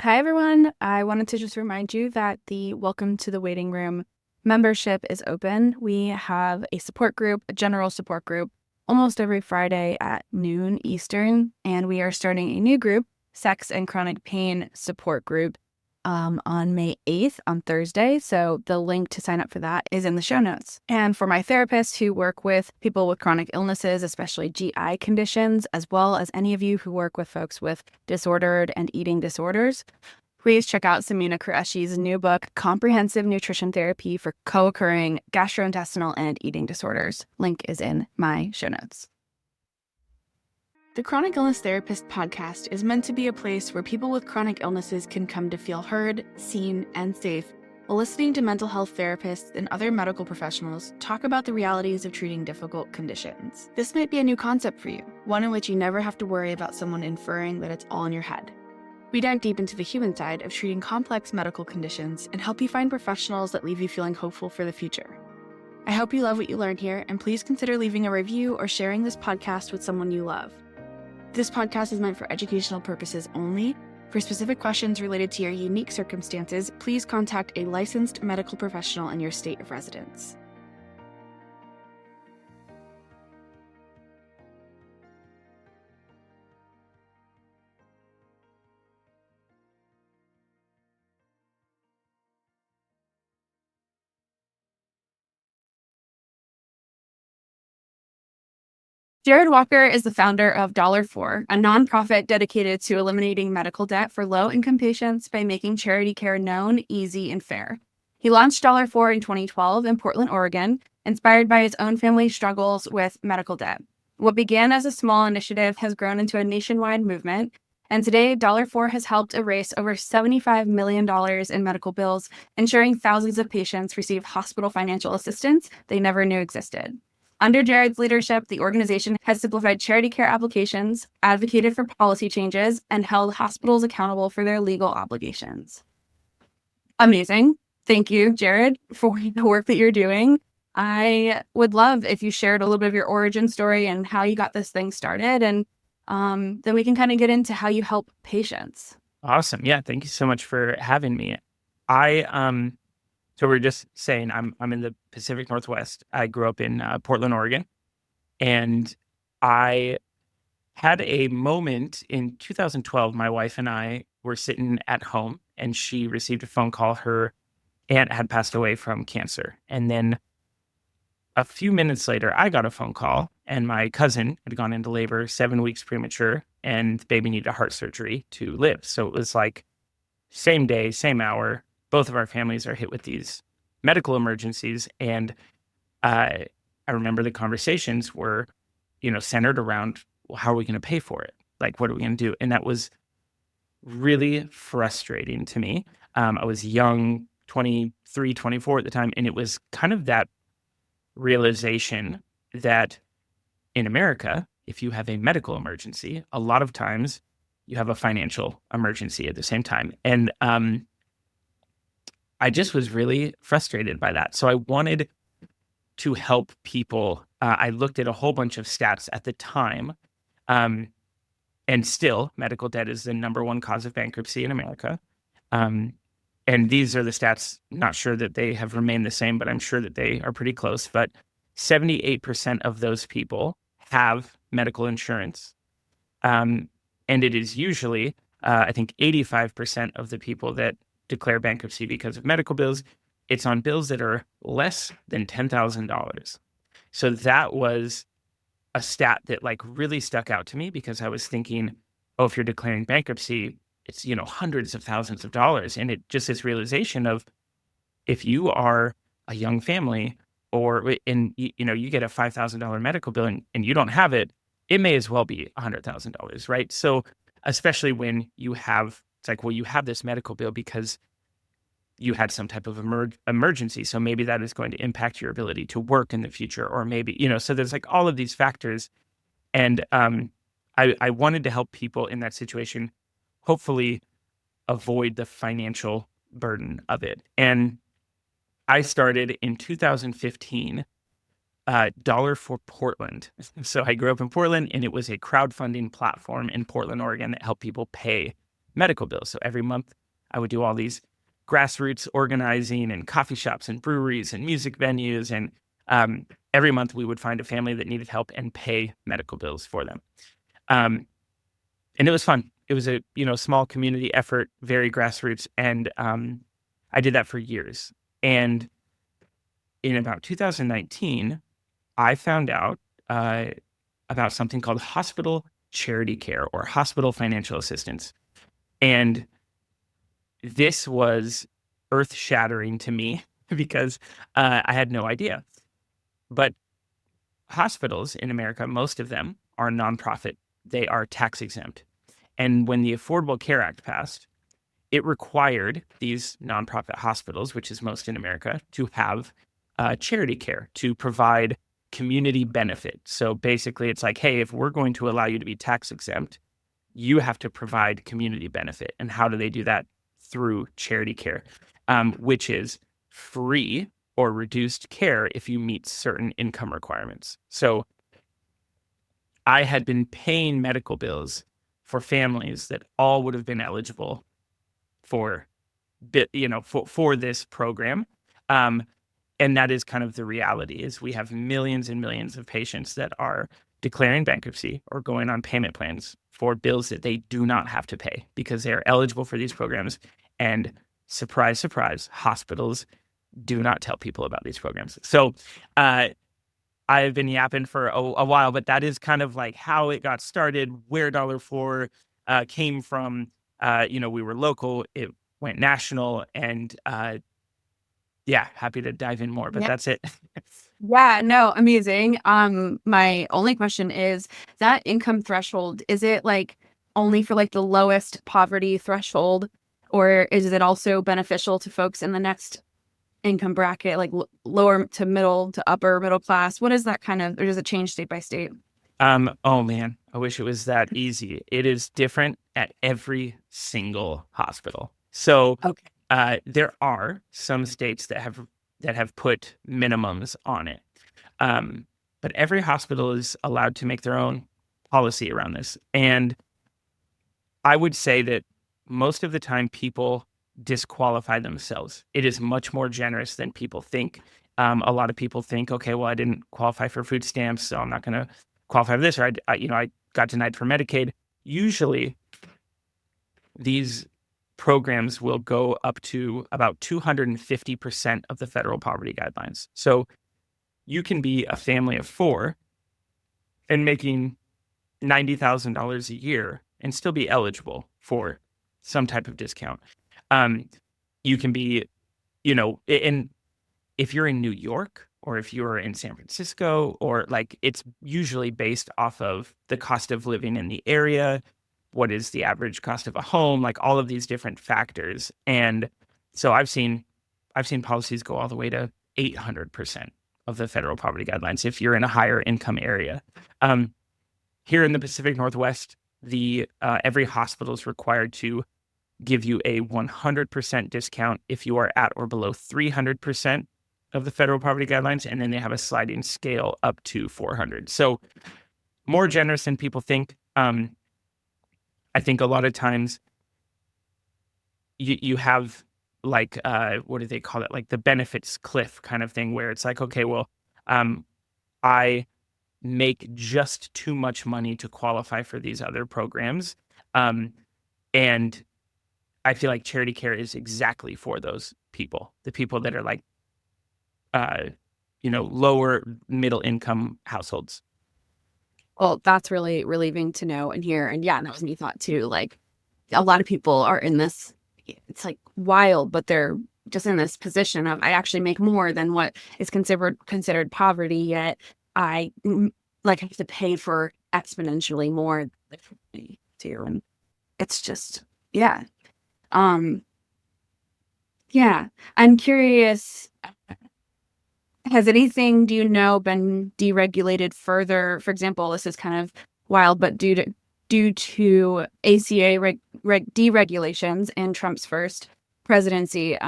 Hi, everyone. I wanted to just remind you that the Welcome to the Waiting Room membership is open. We have a support group, a general support group, almost every Friday at noon Eastern, and we are starting a new group, Sex and Chronic Pain Support Group, on May 8th on Thursday. So the link to sign up for that is in the show notes. And for my therapists who work with people with chronic illnesses, especially GI conditions, as well as any of you who work with folks with disordered and eating disorders, please check out Samina Qureshi's new book, Comprehensive Nutrition Therapy for Co-occurring Gastrointestinal and Eating Disorders. Link is in my show notes. The Chronic Illness Therapist podcast is meant to be a place where people with chronic illnesses can come to feel heard, seen, and safe while listening to mental health therapists and other medical professionals talk about the realities of treating difficult conditions. This might be a new concept for you, one in which you never have to worry about someone inferring that it's all in your head. We dive deep into the human side of treating complex medical conditions and help you find professionals that leave you feeling hopeful for the future. I hope you love what you learn here, and please consider leaving a review or sharing this podcast with someone you love. This podcast is meant for educational purposes only. For specific questions related to your unique circumstances, please contact a licensed medical professional in your state of residence. Jared Walker is the founder of DollarFor, a nonprofit dedicated to eliminating medical debt for low-income patients by making charity care known, easy, and fair. He launched DollarFor in 2012 in Portland, Oregon, inspired by his own family's struggles with medical debt. What began as a small initiative has grown into a nationwide movement, and today DollarFor has helped erase over $75 million in medical bills, ensuring thousands of patients receive hospital financial assistance they never knew existed. Under Jared's leadership, the organization has simplified charity care applications, advocated for policy changes, and held hospitals accountable for their legal obligations. Amazing. Thank you, Jared, for the work that you're doing. I would love if you shared a little bit of your origin story and how you got this thing started, and then we can kind of get into how you help patients. Awesome. Yeah. Thank you so much for having me. So we're just saying I'm in the Pacific Northwest. I grew up in Portland, Oregon, and I had a moment in 2012. My wife and I were sitting at home, and she received a phone call. Her aunt had passed away from cancer, and then a few minutes later, I got a phone call, and my cousin had gone into labor 7 weeks premature, and the baby needed a heart surgery to live. So it was like same day, same hour. Both of our families are hit with these medical emergencies. And I remember the conversations were, centered around, well, how are we going to pay for it? Like, what are we going to do? And that was really frustrating to me. I was young, 23, 24 at the time. And it was kind of that realization that in America, if you have a medical emergency, a lot of times you have a financial emergency at the same time. And I just was really frustrated by that. So I wanted to help people. I looked at a whole bunch of stats at the time, and still medical debt is the number one cause of bankruptcy in America. And these are the stats, not sure that they have remained the same, but I'm sure that they are pretty close. But 78% of those people have medical insurance. And it is usually, I think 85% of the people that declare bankruptcy because of medical bills, it's on bills that are less than $10,000. So that was a stat that really stuck out to me, because I was thinking, oh, if you're declaring bankruptcy, it's, hundreds of thousands of dollars. And it just this realization of, if you are a young family you get a $5,000 medical bill and you don't have it, it may as well be $100,000, right? So especially when you have, it's like, well, you have this medical bill because you had some type of emergency. So maybe that is going to impact your ability to work in the future, or maybe, so there's all of these factors. And I wanted to help people in that situation, hopefully avoid the financial burden of it. And I started in 2015, DollarFor Portland. So I grew up in Portland, and it was a crowdfunding platform in Portland, Oregon, that helped people pay medical bills. So every month I would do all these grassroots organizing and coffee shops and breweries and music venues. And every month we would find a family that needed help and pay medical bills for them. And it was fun. It was a small community effort, very grassroots. And I did that for years. And in about 2019, I found out about something called hospital charity care or hospital financial assistance. And this was earth-shattering to me because I had no idea. But hospitals in America, most of them are nonprofit. They are tax exempt. And when the Affordable Care Act passed, it required these nonprofit hospitals, which is most in America, to have charity care to provide community benefit. So basically, it's like, hey, if we're going to allow you to be tax exempt, you have to provide community benefit. And how do they do that? Through charity care, which is free or reduced care if you meet certain income requirements. So I had been paying medical bills for families that all would have been eligible for this program. And that is kind of the reality is we have millions and millions of patients that are declaring bankruptcy or going on payment plans for bills that they do not have to pay because they are eligible for these programs. And surprise, surprise, hospitals do not tell people about these programs. So I've been yapping for a while, but that is kind of like how it got started, where DollarFor came from. We were local, it went national, and happy to dive in more, but that's it. Yeah, no, amazing. My only question is that income threshold, is it like only for like the lowest poverty threshold, or is it also beneficial to folks in the next income bracket, like lower to middle to upper middle class? What is that kind of, or does it change state by state? Oh man, I wish it was that easy. It is different at every single hospital. So Okay. there are some states that have put minimums on it. But every hospital is allowed to make their own policy around this. And I would say that most of the time people disqualify themselves. It is much more generous than people think. A lot of people think, okay, well, I didn't qualify for food stamps, so I'm not going to qualify for this, or I got denied for Medicaid. Usually, these programs will go up to about 250% of the federal poverty guidelines. So you can be a family of four and making $90,000 a year and still be eligible for some type of discount. You can be, and if you're in New York or if you're in San Francisco, or like, it's usually based off of the cost of living in the area. What is the average cost of a home? Like all of these different factors. And so I've seen policies go all the way to 800% of the federal poverty guidelines if you're in a higher income area. Here in the Pacific Northwest, every hospital is required to give you a 100% discount if you are at or below 300% of the federal poverty guidelines, and then they have a sliding scale up to 400. So more generous than people think. I think a lot of times you have like, what do they call it? Like the benefits cliff kind of thing where it's like, okay, well, I make just too much money to qualify for these other programs. And I feel like charity care is exactly for those people, the people that are like, lower middle income households. Well, that's really relieving to know and hear. And yeah, that was me thought too. Like a lot of people are in this, it's like wild, but they're just in this position of I actually make more than what is considered poverty, yet I like have to pay for exponentially more too. And it's just, yeah. Yeah. I'm curious, has anything, do you know, been deregulated further? For example, this is kind of wild, but due to ACA deregulations and Trump's first presidency,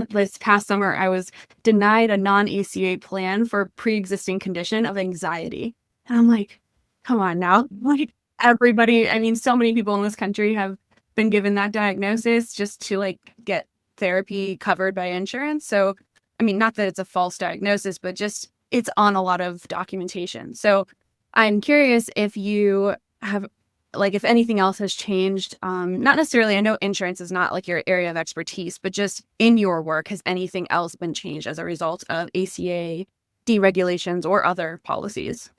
this past summer, I was denied a non-ACA plan for a pre-existing condition of anxiety. And I'm like, come on now. Like everybody, I mean, so many people in this country have been given that diagnosis just to like get therapy covered by insurance. So, I mean, not that it's a false diagnosis, but just it's on a lot of documentation. So I'm curious if you have, like, if anything else has changed. Not necessarily, I know insurance is not like your area of expertise, but just in your work, has anything else been changed as a result of ACA deregulations or other policies?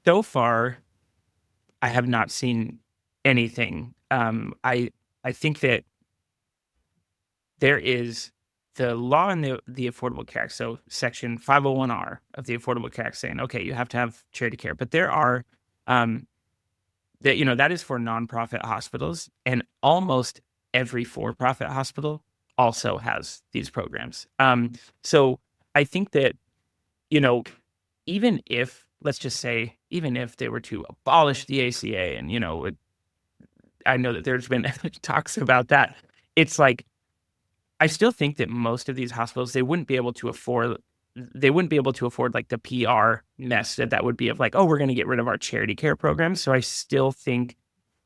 So far, I have not seen anything. I think that there is the law in the Affordable Care Act, so Section 501R of the Affordable Care Act, saying, okay, you have to have charity care, but there are that is for nonprofit hospitals, and almost every for-profit hospital also has these programs. So I think that you know, even if, let's just say, even if they were to abolish the ACA, and I know that there's been talks about that, it's like I still think that most of these hospitals, they wouldn't be able to afford like the PR mess that would be of like, oh, we're going to get rid of our charity care programs. So I still think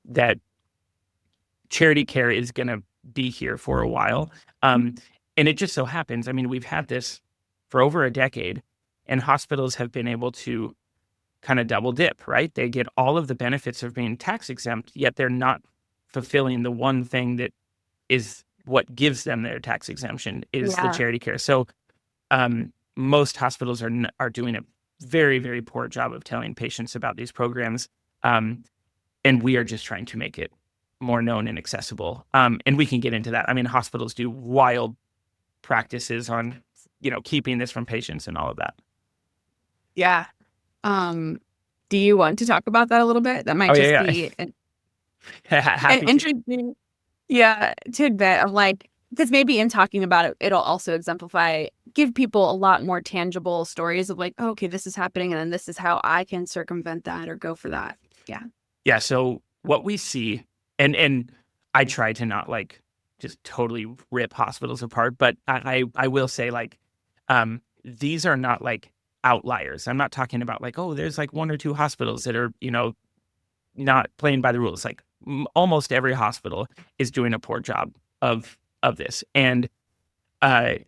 that charity care is going to be here for a while. And it just so happens, I mean, we've had this for over a decade, and hospitals have been able to kind of double dip, right? They get all of the benefits of being tax exempt, yet they're not fulfilling the one thing that is what gives them their tax exemption, is the Yeah. charity care. So most hospitals are doing a very, very poor job of telling patients about these programs. And we are just trying to make it more known and accessible. And we can get into that. I mean, hospitals do wild practices on, keeping this from patients and all of that. Yeah. Do you want to talk about that a little bit? That might be an interesting, tidbit of like, because maybe in talking about it, it'll also give people a lot more tangible stories of like, oh, okay, this is happening, and then this is how I can circumvent that or go for that. Yeah. Yeah. So what we see, and I try to not like just totally rip hospitals apart, but I will say like, these are not like outliers. I'm not talking about like, oh, there's like one or two hospitals that are, not playing by the rules. Like almost every hospital is doing a poor job of this. And, the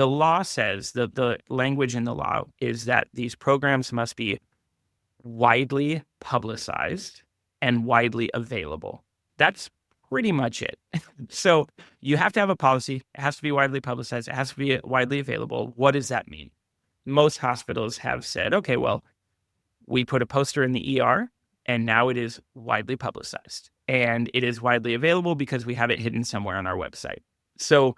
law says that the language in the law is that these programs must be widely publicized and widely available. That's pretty much it. So you have to have a policy. It has to be widely publicized. It has to be widely available. What does that mean? Most hospitals have said, okay, well, we put a poster in the ER, and now it is widely publicized, and it is widely available because we have it hidden somewhere on our website. So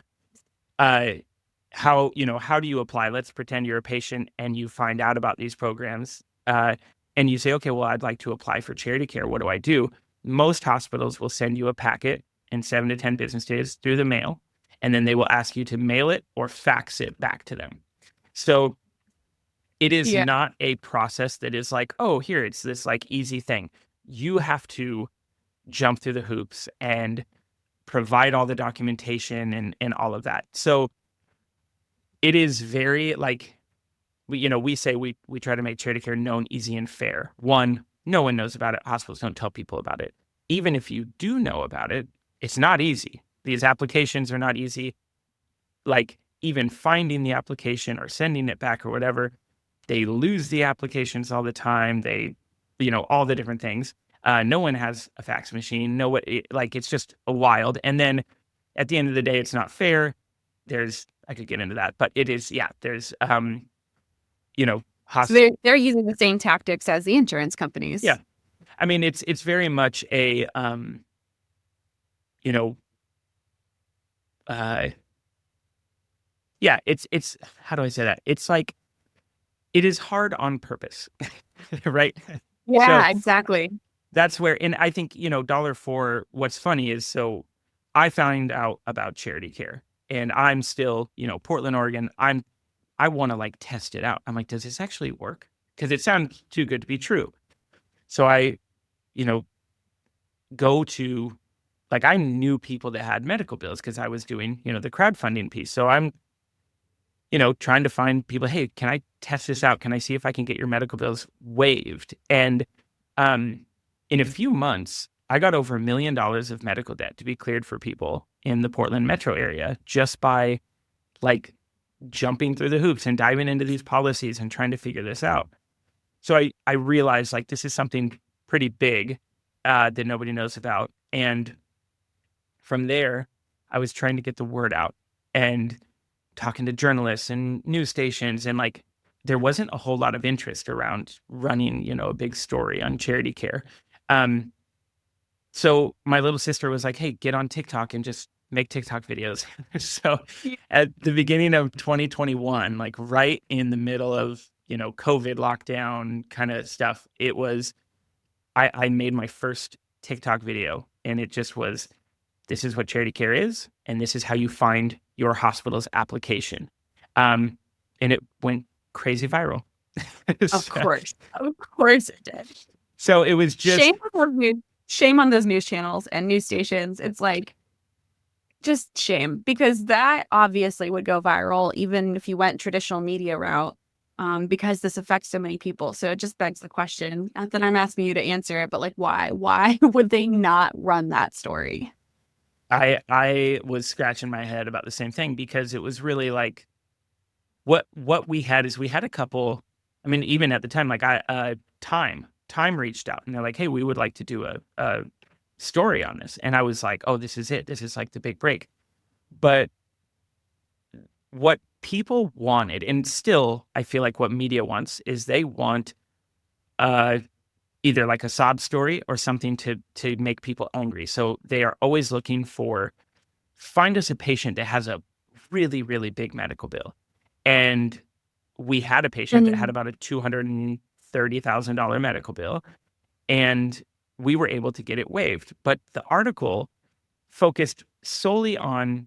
how do you apply? Let's pretend you're a patient and you find out about these programs, and you say, okay, well, I'd like to apply for charity care. What do I do? Most hospitals will send you a packet in 7 to 10 business days through the mail, and then they will ask you to mail it or fax it back to them. So it is not a process that is like, oh, here, it's this like easy thing. You have to jump through the hoops and provide all the documentation and all of that. So it is very like, we say we try to make charity care known, easy, and fair. One, no one knows about it. Hospitals don't tell people about it. Even if you do know about it, it's not easy. These applications are not easy. Like even finding the application or sending it back or whatever, they lose the applications all the time. They, all the different things. No one has a fax machine. It's just a wild. And then at the end of the day, it's not fair. I could get into that, but it is, there's, so they're using the same tactics as the insurance companies. Yeah. I mean, it's very much a, it's, how do I say that? It's like, it is hard on purpose, right? Yeah, so, exactly. That's where, and I think, DollarFor, what's funny is, so I found out about charity care, and I'm still, Portland, Oregon. I want to like test it out. I'm like, does this actually work? Because it sounds too good to be true. So I, go to, like, I knew people that had medical bills because I was doing, the crowdfunding piece. So I'm, trying to find people, hey, can I test this out? Can I see if I can get your medical bills waived? And in a few months, I got over $1 million of medical debt to be cleared for people in the Portland metro area just by like jumping through the hoops and diving into these policies and trying to figure this out. So I realized like this is something pretty big that nobody knows about. And from there, I was trying to get the word out and talking to journalists and news stations. And like, there wasn't a whole lot of interest around running, you know, a big story on charity care. So my little sister was like, hey, get on TikTok and just make TikTok videos. So at the beginning of 2021, like right in the middle of, you know, COVID lockdown kind of stuff, it was, I made my first TikTok video, and it just was, this is what charity care is, and this is how you find your hospital's application. And it went crazy viral. Of course it did. So it was just shame on those news channels and news stations. It's like, just shame, because that obviously would go viral even if you went traditional media route, because this affects so many people. So it just begs the question, not that I'm asking you to answer it, but like, why would they not run that story? I was scratching my head about the same thing, because it was really like, what we had is we had a couple, I mean, even at the time, like Time reached out and they're like, hey, we would like to do a story on this. And I was like, oh, this is it. This is like the big break. But what people wanted, and still I feel like what media wants, is they want either like a sob story or something to make people angry. So they are always looking for, find us a patient that has a really, really big medical bill. And we had a patient that had about a $230,000 medical bill, and we were able to get it waived. But the article focused solely on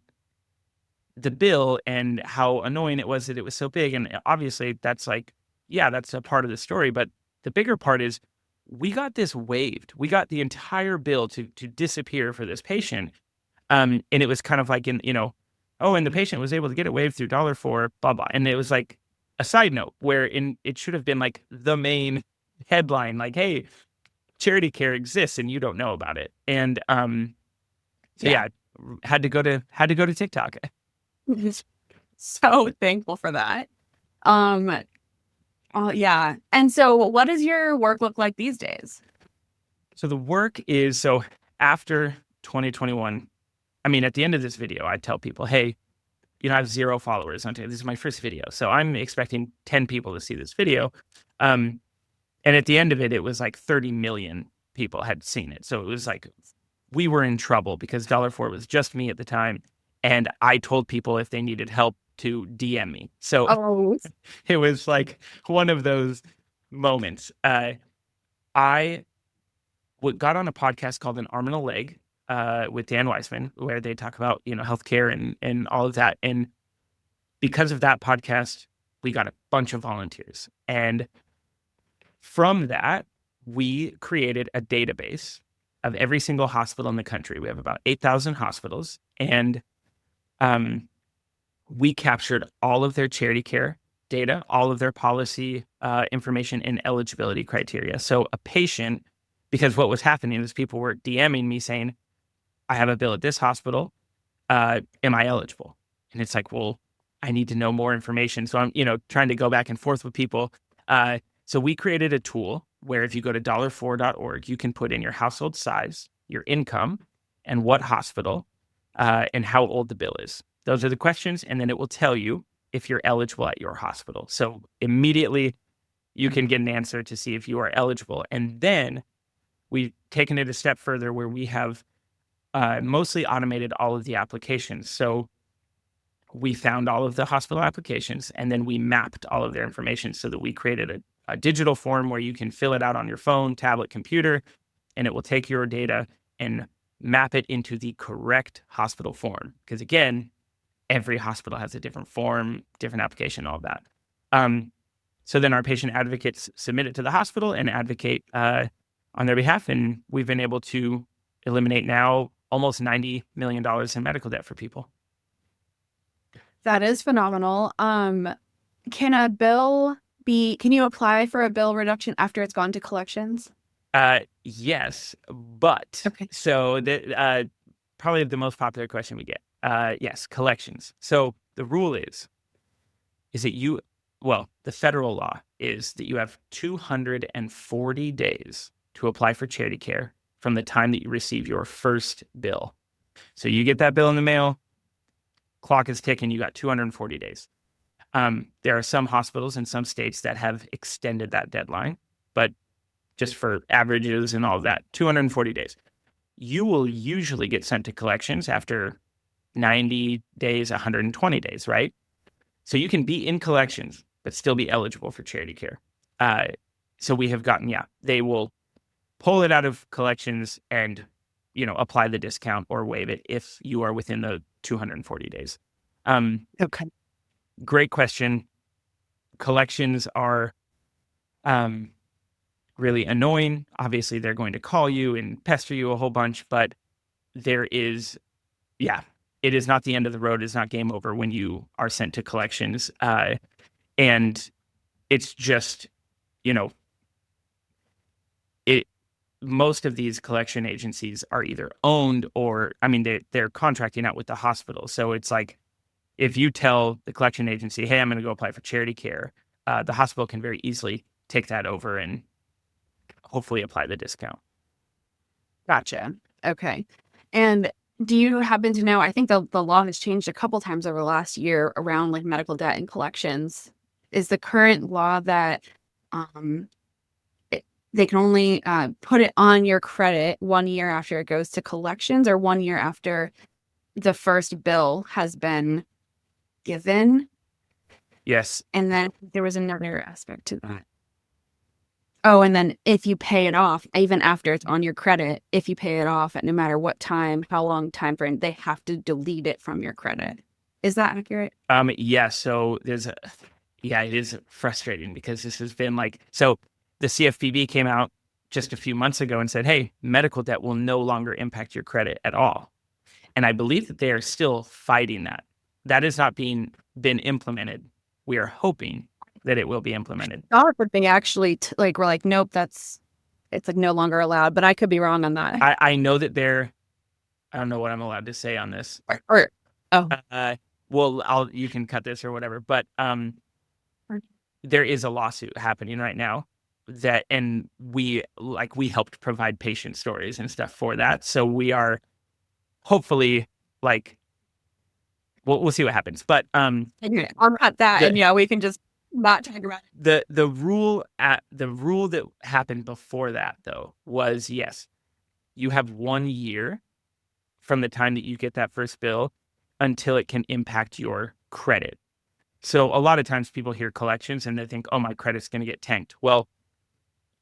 the bill and how annoying it was that it was so big. And obviously that's like, yeah, that's a part of the story. But the bigger part is we got this waived. We got the entire bill to disappear for this patient. And it was kind of like, in, you know, oh, and the patient was able to get it waived through $4, blah, blah. And it was like a side note where it should have been like the main headline, like, hey, charity care exists and you don't know about it. And had to go to TikTok. So thankful for that. Yeah. And so what does your work look like these days? So the work is, so after 2021, I mean, at the end of this video, I tell people, hey, you know, I have 0 followers on TikTok. This is my first video. So I'm expecting 10 people to see this video. And at the end of it, it was like 30 million people had seen it. So it was like, we were in trouble because DollarFor was just me at the time. And I told people if they needed help to DM me. So it was like one of those moments. I got on a podcast called An Arm and a Leg with Dan Weissman, where they talk about, you know, healthcare and all of that. And because of that podcast, we got a bunch of volunteers. And from that, we created a database of every single hospital in the country. We have about 8,000 hospitals. And we captured all of their charity care data, all of their policy information, and eligibility criteria. So a patient, because what was happening is people were DMing me saying, I have a bill at this hospital. Am I eligible? And it's like, well, I need to know more information. So I'm, you know, trying to go back and forth with people. So we created a tool where if you go to dollarfor.org, you can put in your household size, your income, and what hospital, and how old the bill is. Those are the questions. And then it will tell you if you're eligible at your hospital. So immediately you can get an answer to see if you are eligible. And then we've taken it a step further where we have mostly automated all of the applications. So we found all of the hospital applications, and then we mapped all of their information so that we created a digital form where you can fill it out on your phone, tablet, computer, and it will take your data and map it into the correct hospital form. Because again, every hospital has a different form, different application, all of that. So then our patient advocates submit it to the hospital and advocate on their behalf. And we've been able to eliminate now almost $90 million in medical debt for people. That is phenomenal. Can you apply for a bill reduction after it's gone to collections? Yes, but Okay. so probably the most popular question we get. Yes, collections. So the rule is that the federal law is that you have 240 days to apply for charity care from the time that you receive your first bill. So you get that bill in the mail, clock is ticking, you got 240 days. There are some hospitals in some states that have extended that deadline, but just for averages and all of that, 240 days. You will usually get sent to collections after 90 days, 120 days, right? So you can be in collections, but still be eligible for charity care. So we have gotten, they will pull it out of collections and, apply the discount or waive it if you are within the 240 days. Okay. Great question. Collections are really annoying. Obviously, they're going to call you and pester you a whole bunch, but it is not the end of the road. It's not game over when you are sent to collections. And it's just, most of these collection agencies are either owned or, they're contracting out with the hospital. So it's like, if you tell the collection agency, hey, I'm going to go apply for charity care, the hospital can very easily take that over and hopefully apply the discount. Gotcha. Okay. And do you happen to know, I think the law has changed a couple times over the last year around like medical debt and collections. Is the current law that they can only put it on your credit 1 year after it goes to collections, or 1 year after the first bill has been given? Yes. And then there was another aspect to that. Oh, and then if you pay it off, even after it's on your credit, if you pay it off at no matter what time, how long time frame, they have to delete it from your credit. Is that accurate? Yeah. So it is frustrating because this has been so the CFPB came out just a few months ago and said, hey, medical debt will no longer impact your credit at all. And I believe that they are still fighting that. That is not been implemented. We are hoping that it will be implemented. DollarFor thing actually, we're like, nope, it's like no longer allowed, but I could be wrong on that. I know that I don't know what I'm allowed to say on this. Well, you can cut this or whatever, but there is a lawsuit happening right now and we helped provide patient stories and stuff for that. So we are hopefully we'll see what happens. But I'll cut that, and we can just not talk about it. The rule that happened before that though was, yes, you have 1 year from the time that you get that first bill until it can impact your credit. So a lot of times people hear collections and they think, oh, my credit's going to get tanked. Well,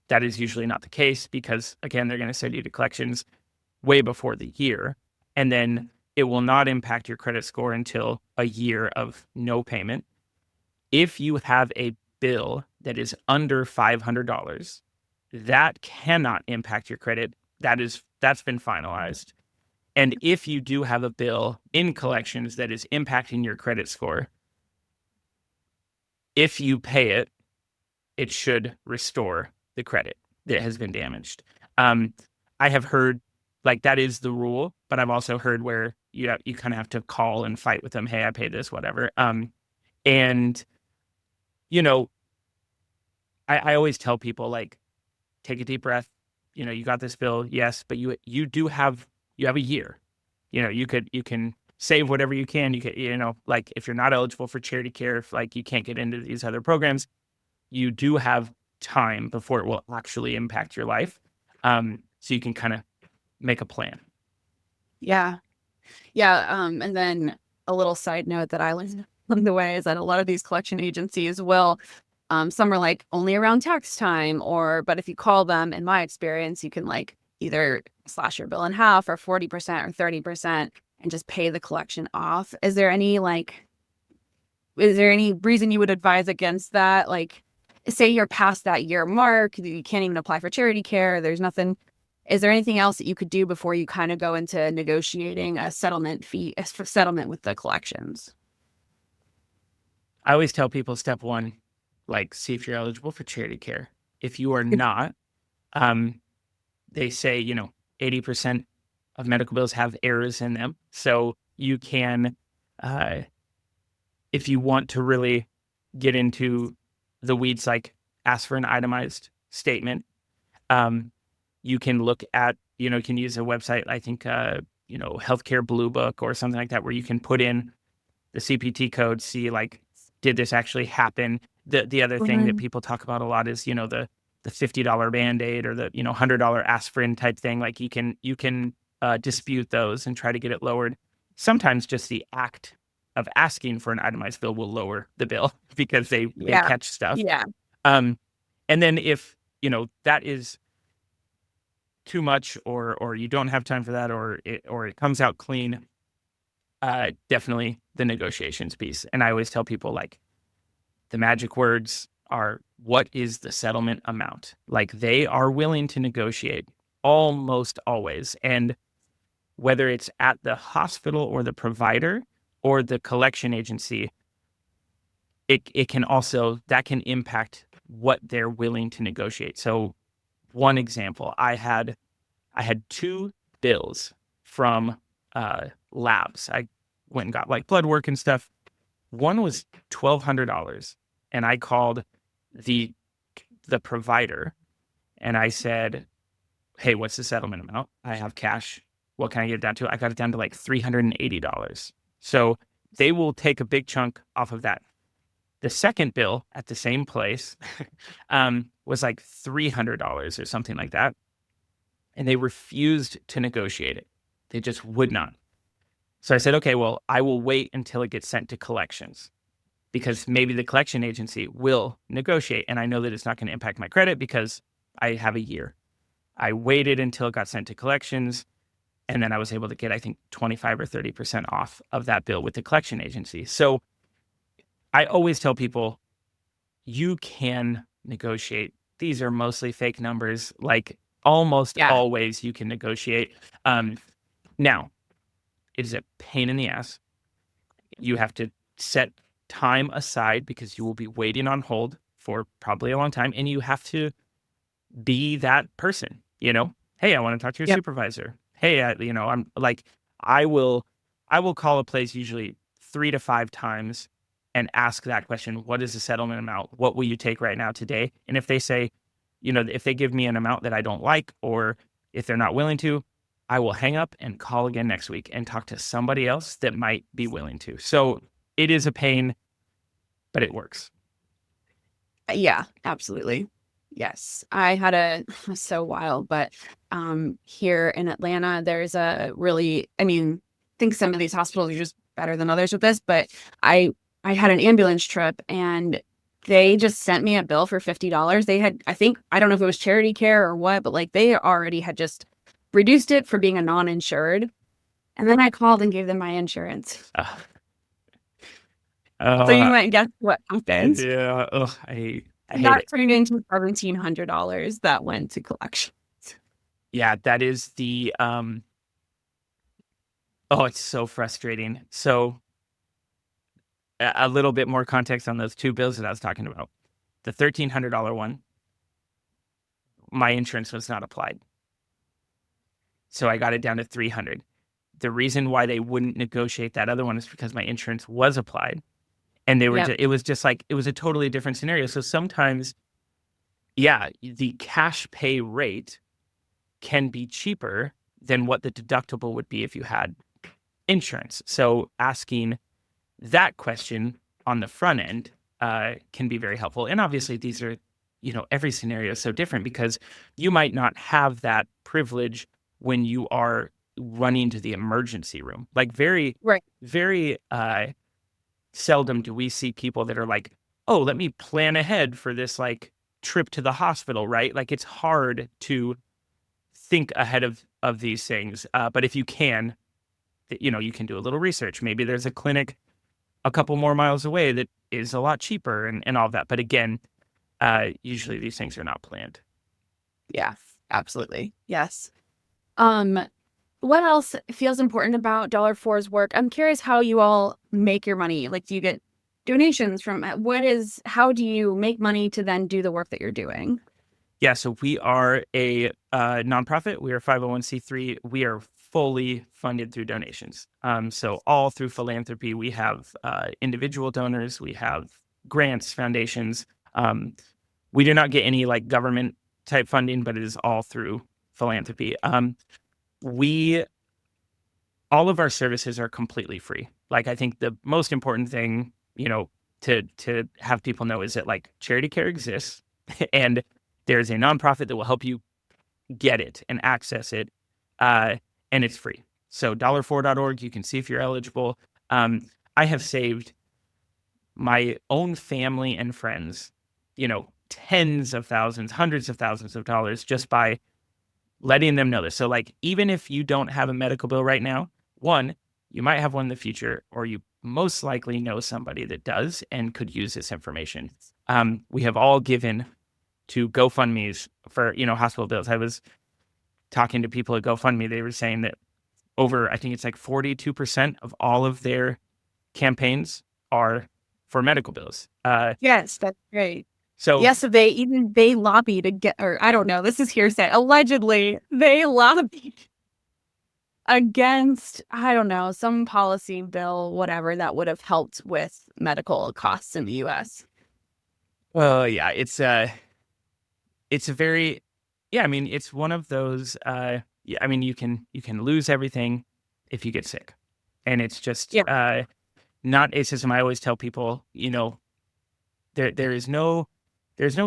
that is usually not the case because, again, they're going to send you to collections way before the year. And then it will not impact your credit score until a year of no payment. If you have a bill that is under $500, that cannot impact your credit. That's been finalized. And if you do have a bill in collections that is impacting your credit score, if you pay it, it should restore the credit that has been damaged. I have heard that is the rule, but I've also heard where you kind of have to call and fight with them. Hey, I paid this, whatever. And I always tell people take a deep breath. You got this bill, yes, but you have a year. You can save whatever you can. You can, if you're not eligible for charity care, if you can't get into these other programs, you do have time before it will actually impact your life. So you can kind of make a plan. Yeah. And then a little side note that I learned along the way is that a lot of these collection agencies will, some are only around tax time, but if you call them, in my experience, you can either slash your bill in half or 40% or 30% and just pay the collection off. Is there any reason you would advise against that? Say you're past that year mark, you can't even apply for charity care. There's nothing. Is there anything else that you could do before you kind of go into negotiating a settlement with the collections? I always tell people step one, see if you're eligible for charity care. If you are not, they say, 80% of medical bills have errors in them. So you can, if you want to really get into the weeds, like ask for an itemized statement. You can look at, you can use a website, I think, Healthcare Blue Book or something like that, where you can put in the CPT code, see like, did this actually happen? The other thing that people talk about a lot is, the $50 Band-Aid or the, $100 aspirin type thing. Like you can dispute those and try to get it lowered. Sometimes just the act of asking for an itemized bill will lower the bill because they catch stuff. Yeah. And then if, that is too much or you don't have time for that or it comes out clean, definitely the negotiations piece. And I always tell people, like, the magic words are, what is the settlement amount? Like, they are willing to negotiate almost always. And whether it's at the hospital or the provider or the collection agency, it can also, that can impact what they're willing to negotiate. So one example, I had 2 bills from labs. I went and got like blood work and stuff. One was $1,200, and I called the provider and I said, hey, what's the settlement amount? I have cash. What can I get it down to? I got it down to like $380. So they will take a big chunk off of that. The second bill at the same place was like $300 or something like that. And they refused to negotiate it. They just would not. So I said, okay, well, I will wait until it gets sent to collections, because maybe the collection agency will negotiate. And I know that it's not going to impact my credit because I have a year. I waited until it got sent to collections. And then I was able to get, I think, 25 or 30% off of that bill with the collection agency. So I always tell people, you can negotiate. These are mostly fake numbers. Like, almost always you can negotiate. Now, it is a pain in the ass. You have to set time aside because you will be waiting on hold for probably a long time. And you have to be that person, hey, I want to talk to your supervisor. Hey, I'm like, I will call a place usually 3 to 5 times and ask that question. What is the settlement amount? What will you take right now today? And if they say, if they give me an amount that I don't like, or if they're not willing to, I will hang up and call again next week and talk to somebody else that might be willing to. So it is a pain, but it works. Yeah, absolutely. Yes. I had so wild, but here in Atlanta, there's I think some of these hospitals are just better than others with this, but I had an ambulance trip and they just sent me a bill for $50. They had, I don't know if it was charity care or what, but like they already had just reduced it for being a non-insured. And then I called and gave them my insurance. So you might guess what happened. Yeah. I hate that it. turned into $1,700 that went to collections. Yeah, that is the it's so frustrating. So a little bit more context on those 2 bills that I was talking about. The $1,300 one, my insurance was not applied. So I got it down to $300. The reason why they wouldn't negotiate that other one is because my insurance was applied. And they were it was just like, it was a totally different scenario. So sometimes, the cash pay rate can be cheaper than what the deductible would be if you had insurance. So asking that question on the front end can be very helpful. And obviously these are, every scenario is so different, because you might not have that privilege when you are running to the emergency room. Like very seldom do we see people that are like, oh, let me plan ahead for this like trip to the hospital, right? Like, it's hard to think ahead of these things. But if you can, you can do a little research. Maybe there's a clinic a couple more miles away that is a lot cheaper and all of that. But again, usually these things are not planned. Yeah, absolutely. Yes. What else feels important about DollarFor's work? I'm curious how you all make your money. Like, do you get donations from how do you make money to then do the work that you're doing? Yeah, so we are a nonprofit. We are 501c3. We are fully funded through donations. So all through philanthropy, we have individual donors, we have grants, foundations. We do not get any like government type funding, but it is all through philanthropy. We all of our services are completely free. Like I think the most important thing, to have people know is that like charity care exists and there's a nonprofit that will help you get it and access it. And it's free. So DollarFor.org, you can see if you're eligible. I have saved my own family and friends, tens of thousands, hundreds of thousands of dollars just by letting them know this. So like, even if you don't have a medical bill right now, one, you might have one in the future, or you most likely know somebody that does and could use this information. We have all given to GoFundMe's for, hospital bills. I was talking to people at GoFundMe. They were saying that I think it's like 42% of all of their campaigns are for medical bills. Yes, that's great. So yes, they lobby to get, or I don't know, this is hearsay. Allegedly, they lobbied against, I don't know, some policy bill, whatever, that would have helped with medical costs in the US. well, yeah, it's a very, yeah, I mean, it's one of those, yeah, I mean, you can lose everything if you get sick. And it's just not a system. I always tell people, there's no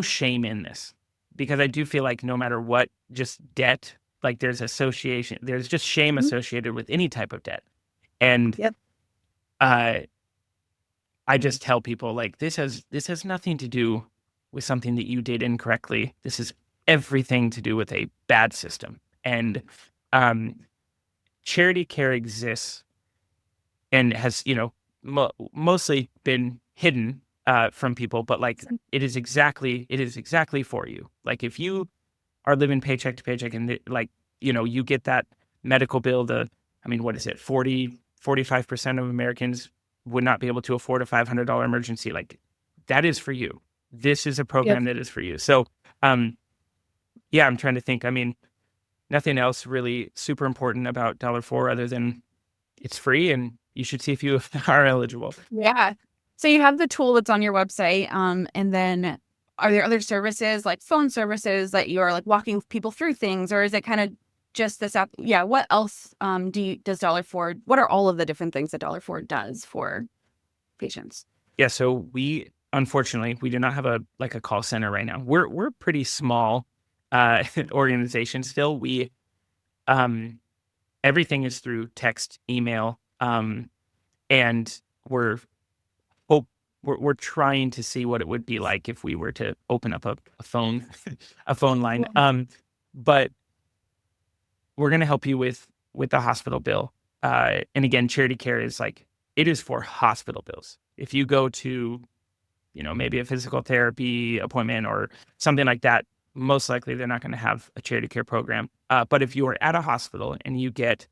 shame in this, because I do feel like no matter what, just debt, like there's just shame associated with any type of debt. And I just tell people like this has nothing to do with something that you did incorrectly. This is everything to do with a bad system. And charity care exists and has, mostly been hidden from people, but like it is exactly for you. Like if you are living paycheck to paycheck and you get that medical bill, what is it? 45% of Americans would not be able to afford a $500 emergency. Like that is for you. This is a program that is for you. So, yeah, I'm trying to think. I mean, nothing else really super important about DollarFor other than it's free and you should see if you are eligible. Yeah. So you have the tool that's on your website. And then are there other services like phone services that you're like walking people through things, or is it kind of just this app? Yeah. What else does DollarFor? What are all of the different things that DollarFor does for patients? Yeah. So unfortunately, we do not have a call center right now. We're pretty small organization still. We everything is through text, email, and we're trying to see what it would be like if we were to open up a phone line. But we're going to help you with the hospital bill. And again, charity care is it is for hospital bills. If you go to, maybe a physical therapy appointment or something like that, most likely they're not going to have a charity care program. But if you are at a hospital and you get,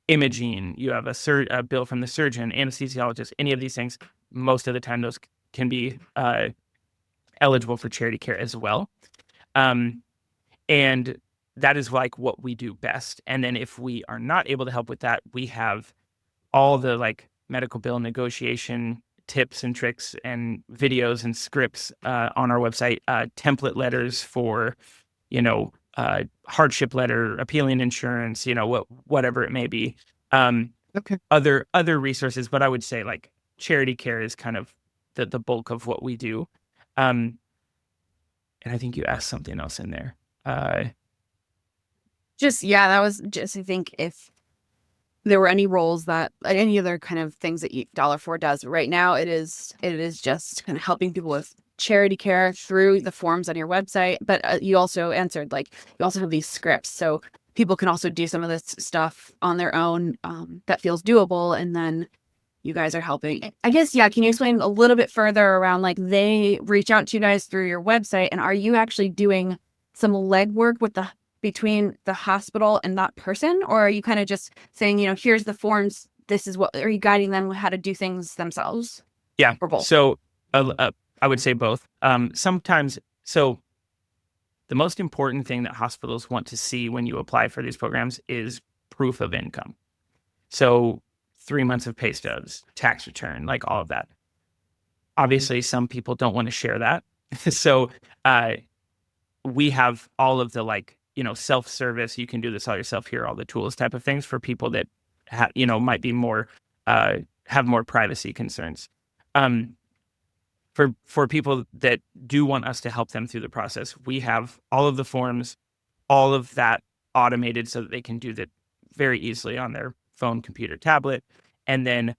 imaging, you have a bill from the surgeon, anesthesiologist, any of these things, most of the time those can be eligible for charity care as well. And that is what we do best. And then if we are not able to help with that, we have all the medical bill negotiation tips and tricks and videos and scripts on our website, template letters for, hardship letter, appealing insurance, whatever it may be. Other resources, but I would say charity care is kind of the bulk of what we do. And I think you asked something else in there. That was just, I think if there were any roles that any other kind of things that DollarFor does right now, it is just kind of helping people with charity care through the forms on your website. But you also answered you also have these scripts, so people can also do some of this stuff on their own that feels doable, and then you guys are helping. I guess, can you explain a little bit further around they reach out to you guys through your website, and are you actually doing some legwork between the hospital and that person, or are you kind of just saying, here's the forms, this is what, are you guiding them how to do things themselves? Yeah. Or both? So I would say both. Sometimes, so the most important thing that hospitals want to see when you apply for these programs is proof of income. So 3 months of pay stubs, tax return, like all of that. Obviously, some people don't want to share that. So we have all of the self-service, you can do this all yourself, here are all the tools type of things for people that might be more, have more privacy concerns. For people that do want us to help them through the process, we have all of the forms, all of that automated so that they can do that very easily on their phone, computer, tablet. And then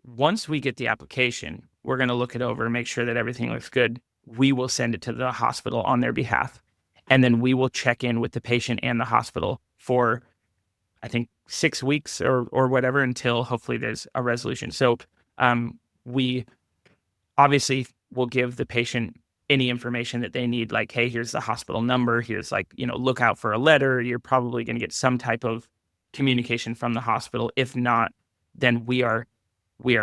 once we get the application, we're going to look it over and make sure that everything looks good. We will send it to the hospital on their behalf. And then we will check in with the patient and the hospital for, I think, 6 weeks or whatever, until hopefully there's a resolution. So we obviously will give the patient any information that they need, like, hey, here's the hospital number, here's look out for a letter. You're probably going to get some type of communication from the hospital. If not, then we are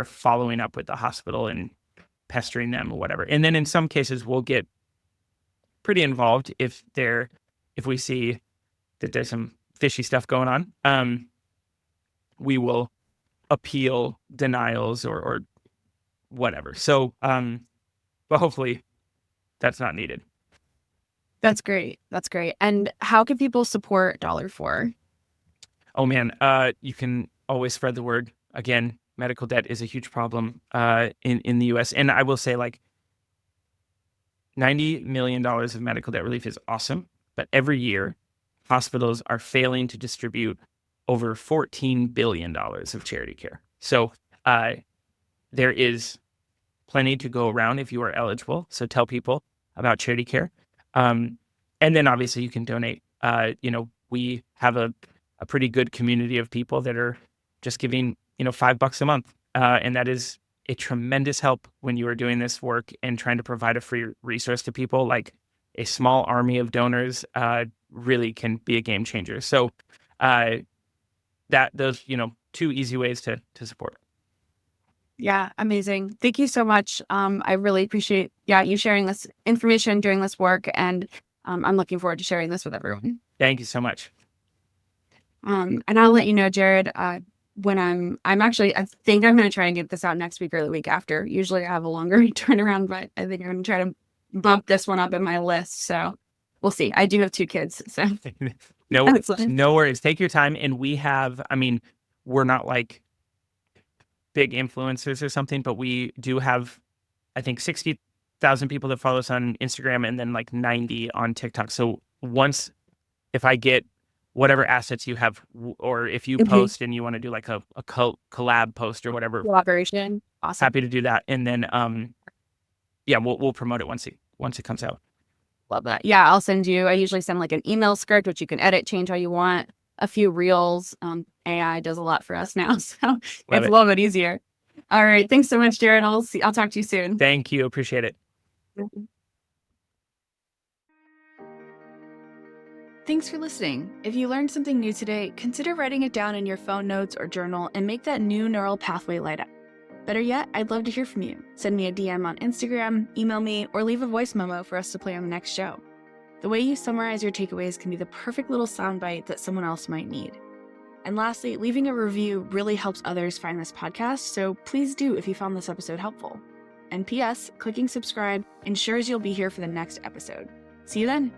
following up with the hospital and pestering them or whatever. And then in some cases, we'll get pretty involved if we see that there's some fishy stuff going on. We will appeal denials or whatever. So, but hopefully that's not needed. That's great. That's great. And how can people support DollarFor? Oh man, you can always spread the word. Again, medical debt is a huge problem in the US. And I will say, $90 million of medical debt relief is awesome. But every year, hospitals are failing to distribute over $14 billion of charity care. So there is plenty to go around if you are eligible. So tell people about charity care. And then obviously you can donate. We have a pretty good community of people that are just giving, $5 a month. And that is a tremendous help when you are doing this work and trying to provide a free resource to people. Like, a small army of donors really can be a game changer. So those, 2 easy ways to support. Yeah, amazing. Thank you so much. I really appreciate you sharing this information, doing this work, and I'm looking forward to sharing this with everyone. Thank you so much. And I'll let you know, Jared, when I think I'm going to try and get this out next week or the week after. Usually I have a longer turnaround, but I think I'm going to try to bump this one up in my list. So we'll see. I do have 2 kids, so. No worries. Take your time. And we're not like big influencers or something, but we do have, I think, 60,000 people that follow us on Instagram and then 90 on TikTok. So if I get whatever assets you have, or if you post and you want to do a collab post or whatever, collaboration, awesome. Happy to do that. And then we'll promote it once it comes out. Love that. Yeah, I usually send an email script, which you can edit, change how you want, a few reels. AI does a lot for us now, so it's a little bit easier. All right, thanks so much, Jared. I'll talk to you soon. Thank you. Appreciate it. Thanks for listening. If you learned something new today, consider writing it down in your phone notes or journal and make that new neural pathway light up. Better yet, I'd love to hear from you. Send me a DM on Instagram, email me, or leave a voice memo for us to play on the next show. The way you summarize your takeaways can be the perfect little soundbite that someone else might need. And lastly, leaving a review really helps others find this podcast, so please do if you found this episode helpful. And P.S., clicking subscribe ensures you'll be here for the next episode. See you then.